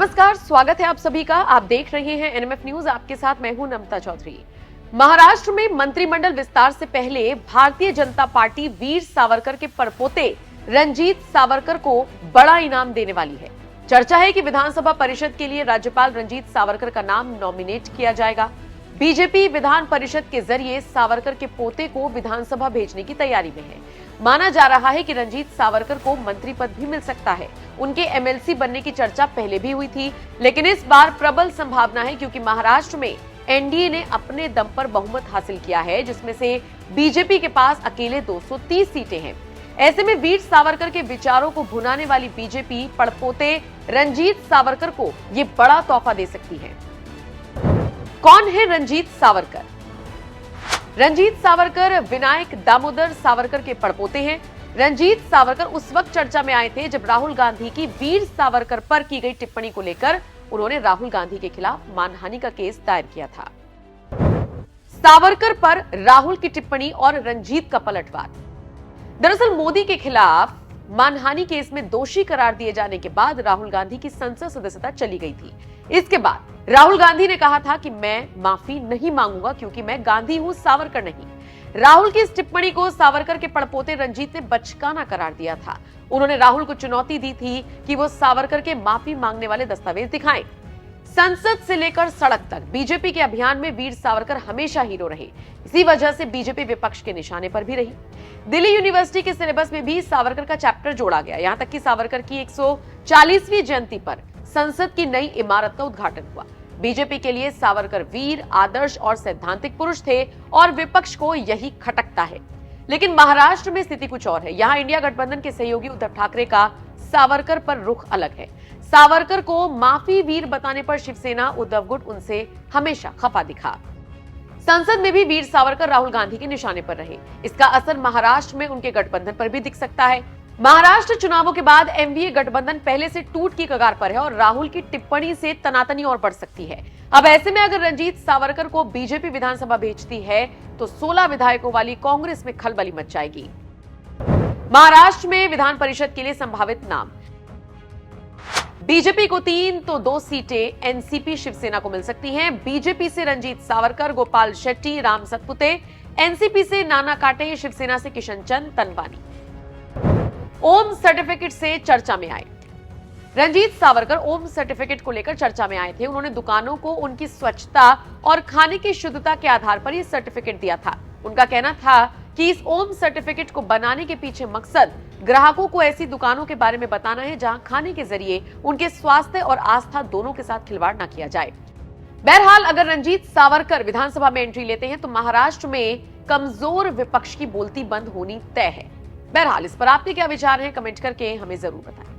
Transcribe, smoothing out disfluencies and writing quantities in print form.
नमस्कार, स्वागत है आप सभी का। आप देख रहे हैं एनएमएफ न्यूज। आपके साथ मैं हूं नमता चौधरी। महाराष्ट्र में मंत्रिमंडल विस्तार से पहले भारतीय जनता पार्टी वीर सावरकर के परपोते रंजीत सावरकर को बड़ा इनाम देने वाली है। चर्चा है कि विधानसभा परिषद के लिए राज्यपाल रंजीत सावरकर का नाम नॉमिनेट किया जाएगा। बीजेपी विधान परिषद के जरिए सावरकर के पोते को विधानसभा भेजने की तैयारी में है। माना जा रहा है कि रंजीत सावरकर को मंत्री पद भी मिल सकता है। उनके एमएलसी बनने की चर्चा पहले भी हुई थी, लेकिन इस बार प्रबल संभावना है क्योंकि महाराष्ट्र में एनडीए ने अपने दम पर बहुमत हासिल किया है, जिसमें से बीजेपी के पास अकेले 230 सीटें हैं। ऐसे में वीर सावरकर के विचारों को भुनाने वाली बीजेपी पड़पोते रंजीत सावरकर को ये बड़ा तोहफा दे सकती है। कौन है रंजीत सावरकर? रंजीत सावरकर विनायक दामोदर सावरकर के पड़पोते हैं। रंजीत सावरकर उस वक्त चर्चा में आए थे जब राहुल गांधी की वीर सावरकर पर की गई टिप्पणी को लेकर उन्होंने राहुल गांधी के खिलाफ मानहानि का केस दायर किया था। सावरकर पर राहुल की टिप्पणी और रंजीत का पलटवार। दरअसल मोदी के खिलाफ मानहानि केस में दोषी करार दिए जाने के बाद राहुल गांधी की संसद सदस्यता चली गई थी। इसके बाद राहुल गांधी ने कहा था कि मैं माफी नहीं मांगूंगा क्योंकि मैं गांधी हूं, सावरकर नहीं। राहुल की इस टिप्पणी को सावरकर के पड़पोते रंजीत ने बचकाना करार दिया था। उन्होंने राहुल को चुनौती दी थी कि वो सावरकर के माफी मांगने वाले दस्तावेज दिखाएं। संसद से लेकर सड़क तक बीजेपी के अभियान में वीर सावरकर हमेशा हीरो रहे। इसी वजह से बीजेपी विपक्ष के निशाने पर भी रही। दिल्ली यूनिवर्सिटी के सिलेबस में भी सावरकर का चैप्टर जोड़ा गया। यहां तक कि सावरकर की 140वीं जयंती पर संसद की नई इमारत का उद्घाटन हुआ। बीजेपी के लिए सावरकर वीर, आदर्श और सैद्धांतिक पुरुष थे और विपक्ष को यही खटकता है। लेकिन महाराष्ट्र में स्थिति कुछ और है। यहाँ इंडिया गठबंधन के सहयोगी उद्धव ठाकरे का सावरकर पर रुख अलग है। सावरकर को माफी वीर बताने पर शिवसेना उद्धव गुट उनसे हमेशा खफा दिखा। संसद में भी वीर सावरकर राहुल गांधी के निशाने पर रहे। इसका असर महाराष्ट्र में उनके गठबंधन पर भी दिख सकता है। महाराष्ट्र चुनावों के बाद एमवीए गठबंधन पहले से टूट की कगार पर है और राहुल की टिप्पणी से तनातनी और बढ़ सकती है। अब ऐसे में अगर रंजीत सावरकर को बीजेपी विधानसभा भेजती है तो 16 विधायकों वाली कांग्रेस में खलबली मच जाएगी। महाराष्ट्र में विधान परिषद के लिए संभावित नाम। बीजेपी को 3 तो 2 सीटें एनसीपी शिवसेना को मिल सकती हैं। बीजेपी से रंजीत सावरकर, गोपाल शेट्टी, राम सतपुते, एनसीपी से नाना काटे, शिवसेना से किशन चंद तनवानी। ओम सर्टिफिकेट से चर्चा में आए। रंजीत सावरकर ओम सर्टिफिकेट को लेकर चर्चा में आए थे। उन्होंने दुकानों को उनकी स्वच्छता और खाने की शुद्धता के आधार पर यह सर्टिफिकेट दिया था। उनका कहना था कि इस ओम सर्टिफिकेट को बनाने के पीछे मकसद ग्राहकों को ऐसी दुकानों के बारे में बताना है जहां खाने के जरिए उनके स्वास्थ्य और आस्था दोनों के साथ खिलवाड़ न किया जाए। बहरहाल अगर रंजीत सावरकर विधानसभा में एंट्री लेते हैं तो महाराष्ट्र में कमजोर विपक्ष की बोलती बंद होनी तय है। बहरहाल इस पर आपके क्या विचार हैं, कमेंट करके हमें जरूर बताएं।